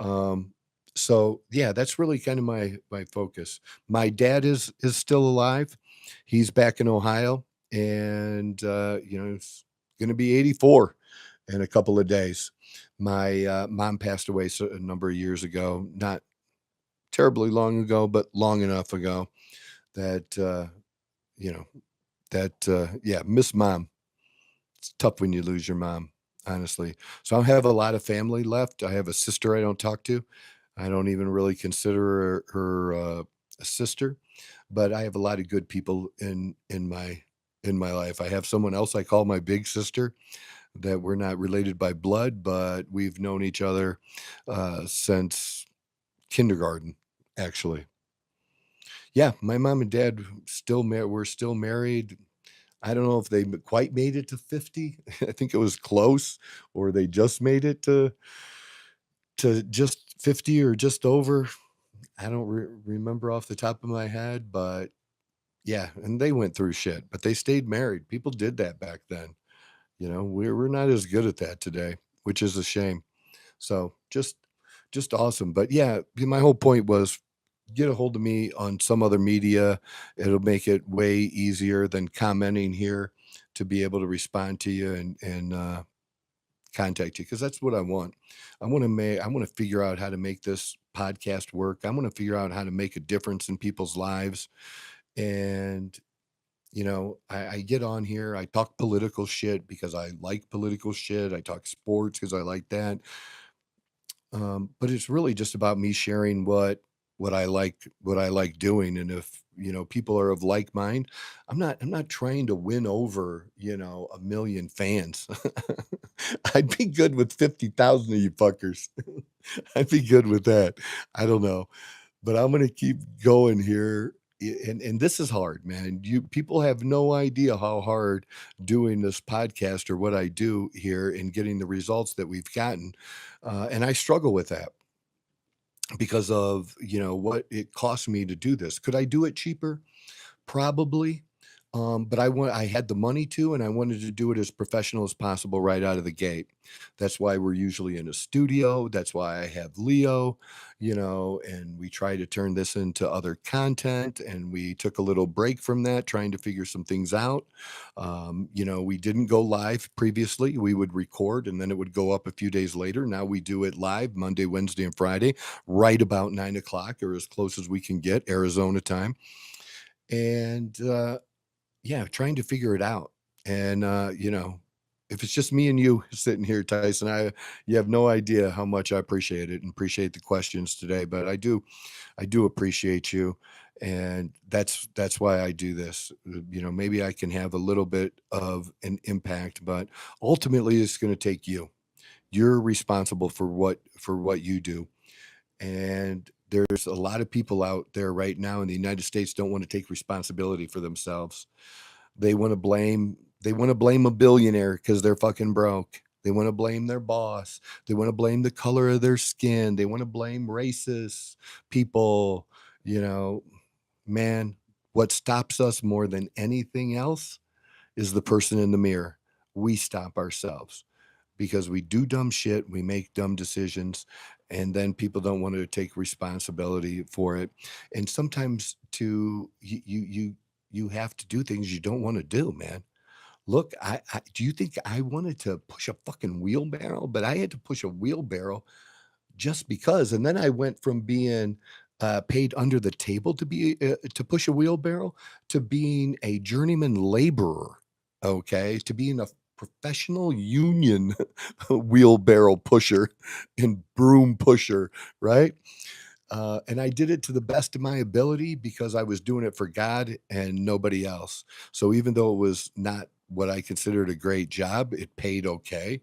Speaker 1: Um, so yeah, that's really kind of my focus. My dad is still alive. He's back in Ohio, and he's going to be 84 in a couple of days. My mom passed away a number of years ago, not terribly long ago, but long enough ago that you know yeah, miss mom. It's tough when you lose your mom, honestly. So I have a lot of family left. I have a sister I don't talk to. I don't even really consider her a sister, but I have a lot of good people in my life. I have someone else I call my big sister that we're not related by blood, but we've known each other since kindergarten, actually. Yeah, my mom and dad we're still married. I don't know if they quite made it to 50. I think it was close, or they just made it to just 50 or just over. I don't remember off the top of my head, but yeah, and they went through shit, but they stayed married. People did that back then. We're not as good at that today, which is a shame. So just awesome. But yeah, my whole point was get a hold of me on some other media. It'll make it way easier than commenting here to be able to respond to you and contact you because that's what I want. I want to figure out how to make this podcast work. I want to figure out how to make a difference in people's lives. And I get on here. I talk political shit because I like political shit. I talk sports because I like that. But it's really just about me sharing what I like doing. And if people are of like mind, I'm not trying to win over a million fans. I'd be good with 50,000 of you fuckers. I'd be good with that. I don't know, but I'm gonna keep going here. And this is hard, man. You people have no idea how hard doing this podcast or what I do here and getting the results that we've gotten. And I struggle with that because of what it cost me to do this. Could I do it cheaper? Probably. But I had the money to, and I wanted to do it as professional as possible right out of the gate. That's why we're usually in a studio. That's why I have Leo, and we try to turn this into other content. And we took a little break from that, trying to figure some things out. We didn't go live previously. We would record and then it would go up a few days later. Now we do it live Monday, Wednesday, and Friday, right about 9 o'clock or as close as we can get Arizona time. And yeah, trying to figure it out. And if it's just me and you sitting here, Tyson, you have no idea how much I appreciate it and appreciate the questions today. But I do appreciate you. And that's why I do this. Maybe I can have a little bit of an impact, but ultimately it's going to take you. You're responsible for what you do. And there's a lot of people out there right now in the United States don't want to take responsibility for themselves. They want to blame a billionaire because they're fucking broke. They want to blame their boss. They want to blame the color of their skin. They want to blame racist people. You know, man, what stops us more than anything else is the person in the mirror. We stop ourselves because we do dumb shit, we make dumb decisions, and then people don't want to take responsibility for it. And sometimes you have to do things you don't want to do, man. Look, I do you think I wanted to push a fucking wheelbarrow? But I had to push a wheelbarrow just because. And then I went from being paid under the table to push a wheelbarrow to being a journeyman laborer. Okay, to being a professional union wheelbarrow pusher and broom pusher, right? And I did it to the best of my ability because I was doing it for God and nobody else. So even though it was not what I considered a great job, it paid okay.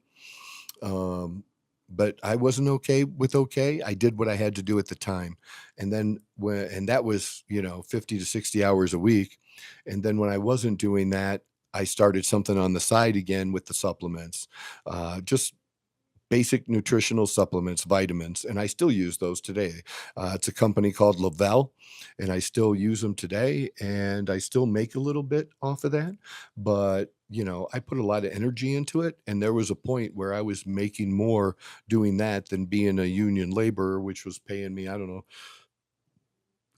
Speaker 1: Um, but I wasn't okay with okay. I did what I had to do at the time. And that was, 50 to 60 hours a week. And then when I wasn't doing that, I started something on the side again with the supplements. Just basic nutritional supplements, vitamins, and I still use those today. It's a company called Lavelle, and I still use them today, and I still make a little bit off of that. But I put a lot of energy into it, and there was a point where I was making more doing that than being a union laborer, which was paying me, I don't know,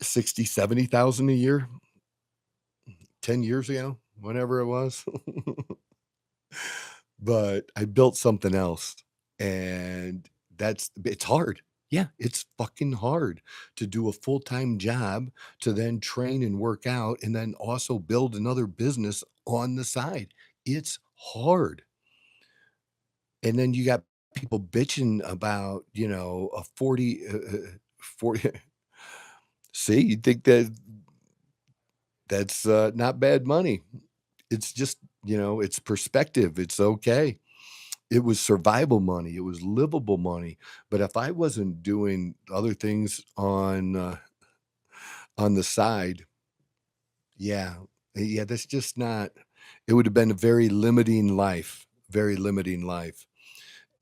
Speaker 1: 60, 70,000 a year 10 years ago, whenever it was. But I built something else, and it's hard. Yeah, it's fucking hard to do a full-time job, to then train and work out, and then also build another business on the side. It's hard. And then you got people bitching about, a 40 see, you think that's, not bad money. It's just, it's perspective. It's okay. It was survival money, it was livable money, but if I wasn't doing other things on the side, yeah, that's just not it would have been a very limiting life,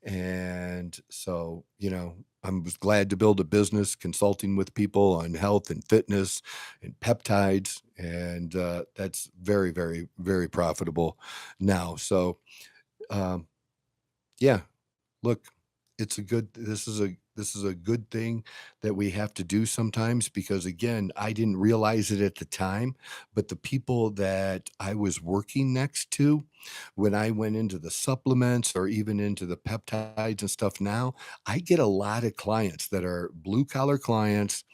Speaker 1: and so, I was glad to build a business consulting with people on health and fitness and peptides, and, that's very, very, very profitable now, so, um, yeah. Look, it's a good this is a good thing that we have to do sometimes because again, I didn't realize it at the time, but the people that I was working next to when I went into the supplements or even into the peptides and stuff now, I get a lot of clients that are blue collar clients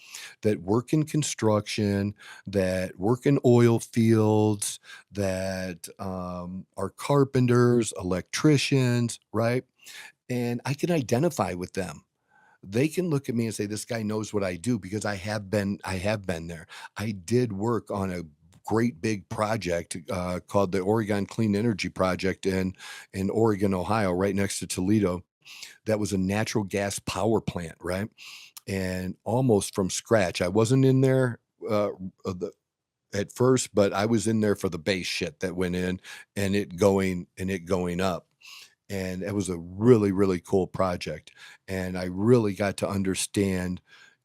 Speaker 1: that work in construction, that work in oil fields, that are carpenters, electricians, right? And I can identify with them. They can look at me and say, "This guy knows what I do," because I have been there. I did work on a great big project, called the Oregon Clean Energy Project in Oregon, Ohio, right next to Toledo. That was a natural gas power plant, right? And almost from scratch. I wasn't in there, the at first, but I was in there for the base shit that went in and it going up. And it was a really, really cool project. And I really got to understand,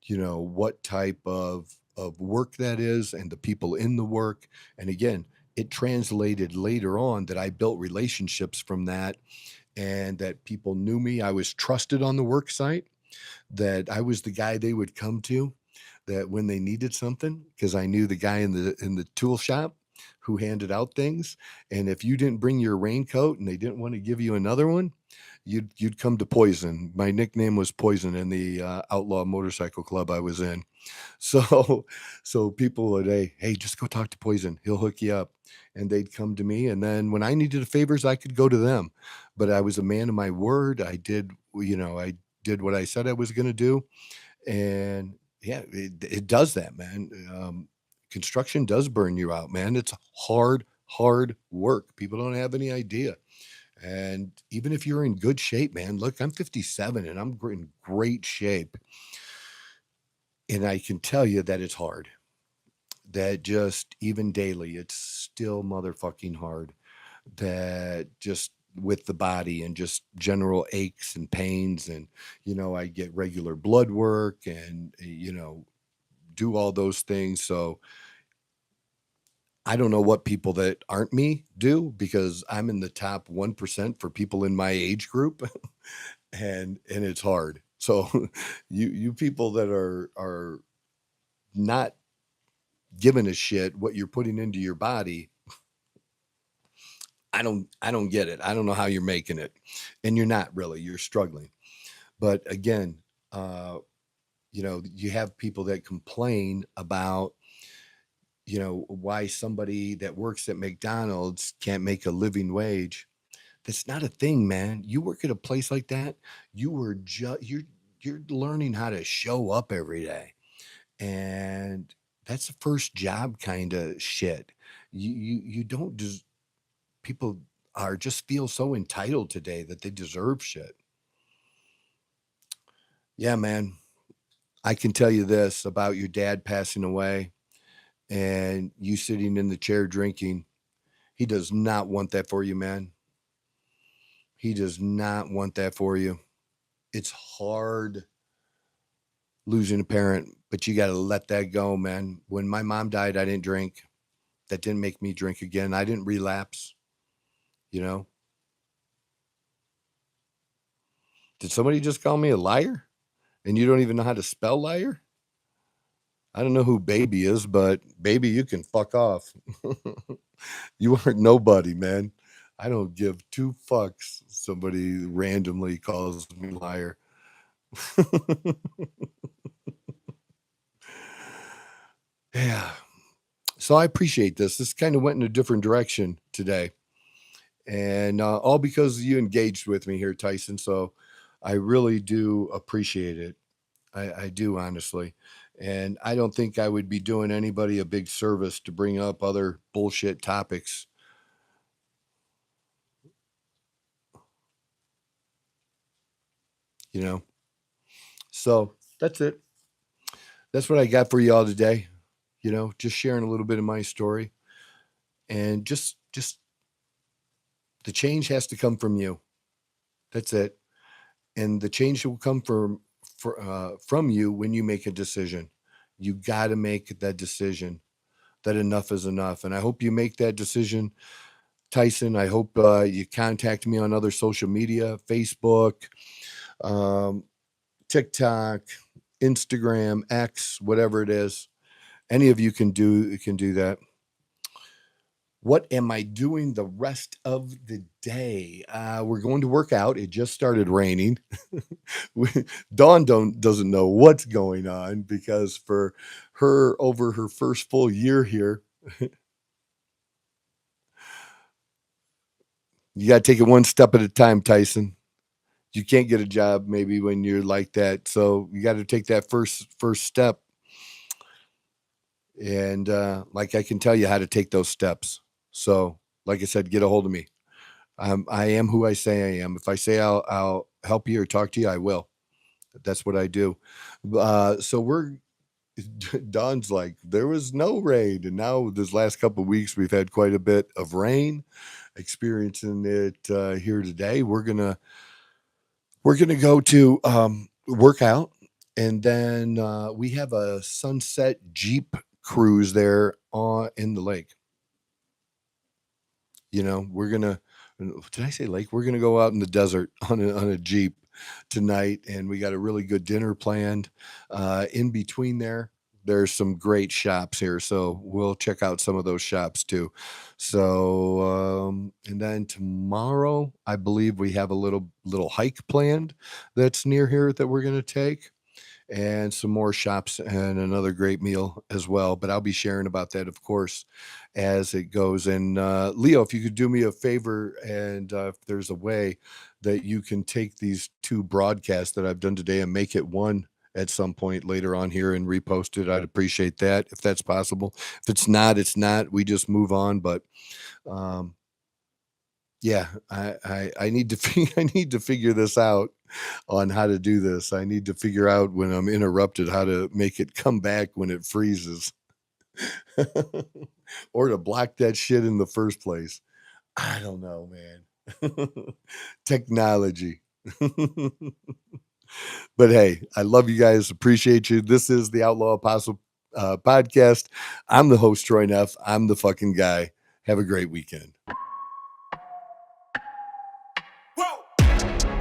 Speaker 1: what type of work that is and the people in the work. And again, it translated later on that I built relationships from that and that people knew me. I was trusted on the work site, that I was the guy they would come to, that when they needed something, because I knew the guy in the tool shop who handed out things, and if you didn't bring your raincoat and they didn't want to give you another one, you'd come to Poison. My nickname was Poison in the Outlaw Motorcycle Club I was in. So so people would, hey, just go talk to Poison. He'll hook you up. And they'd come to me. And then when I needed favors, I could go to them. But I was a man of my word. I did what I said I was going to do. And yeah, it does that, man. construction does burn you out, man. It's hard work. People don't have any idea. And even if you're in good shape, man, look, I'm 57 and I'm in great shape. And I can tell you that it's hard. That just even daily, it's still motherfucking hard. That just with the body and just general aches and pains. And, I get regular blood work and, do all those things. So I don't know what people that aren't me do, because I'm in the top 1% for people in my age group. and it's hard. So you people that are not giving a shit what you're putting into your body, I don't get it. I don't know how you're making it. And you're not really, you're struggling. But again, you have people that complain about, why somebody that works at McDonald's can't make a living wage. That's not a thing, man. You work at a place like that, you're learning how to show up every day. And that's the first job kind of shit. You don't just people are just feel so entitled today that they deserve shit. Yeah, man. I can tell you this about your dad passing away and you sitting in the chair drinking. He does not want that for you, man. He does not want that for you. It's hard losing a parent, but you got to let that go, man. When my mom died, I didn't drink. That didn't make me drink again. I didn't relapse, you know? Did somebody just call me a liar? And you don't even know how to spell liar? I don't know who baby is, but baby, you can fuck off. You aren't nobody, man. I don't give two fucks. Somebody randomly calls me liar. Yeah. So I appreciate this. This kind of went in a different direction today. And all because you engaged with me here, Tyson. So I really do appreciate it. I do, honestly. And I don't think I would be doing anybody a big service to bring up other bullshit topics. You know? So that's it. That's what I got for you all today. Just sharing a little bit of my story. And just the change has to come from you. That's it. And the change will come from you when you make a decision. You got to make that decision that enough is enough. And I hope you make that decision, Tyson. I hope you contact me on other social media, Facebook, um, TikTok, Instagram, X, whatever it is. Any of you can do that. What am I doing the rest of the day? We're going to work out. It just started raining. Dawn doesn't know what's going on, because for her, over her first full year here, you got to take it one step at a time, Tyson. You can't get a job maybe when you're like that. So you got to take that first step. And like, I can tell you how to take those steps. So like I said, get a hold of me. I am who I say I am. If I say I'll help you or talk to you, I will. That's what I do. So Don's like, there was no rain. And now this last couple of weeks, we've had quite a bit of rain, experiencing it here today. We're going to go to work out. And then we have a sunset Jeep cruise there in the lake. We're going to, did I say lake? We're going to go out in the desert on a Jeep tonight. And we got a really good dinner planned. In between there's some great shops here. So we'll check out some of those shops too. So, and then tomorrow, I believe we have a little hike planned that's near here that we're going to take, and some more shops and another great meal as well. But I'll be sharing about that, of course, as it goes. And Leo, if you could do me a favor, and if there's a way that you can take these two broadcasts that I've done today and make it one at some point later on here and repost it. I'd appreciate that if that's possible. If it's not, it's not. We just move on. But yeah, I need to I need to figure this out on how to do this. I need to figure out when I'm interrupted how to make it come back when it freezes. Or to block that shit in the first place. I don't know, man. Technology. But hey, I love you guys. Appreciate you. This is the Outlaw Apostle Podcast. I'm the host, Troy Neff. I'm the fucking guy. Have a great weekend.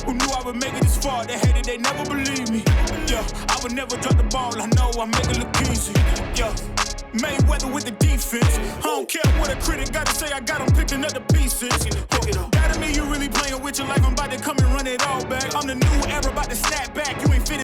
Speaker 2: Who knew I would make it this far? They hated, they never believed me. Yeah, I would never drop the ball. I know I make it look easy. Yeah, Mayweather with the defense. I don't care what a critic got to say. I got them picking up the pieces. That to me, you really playing with your life. I'm about to come and run it all back. I'm the new era, about to snap back. You ain't fit.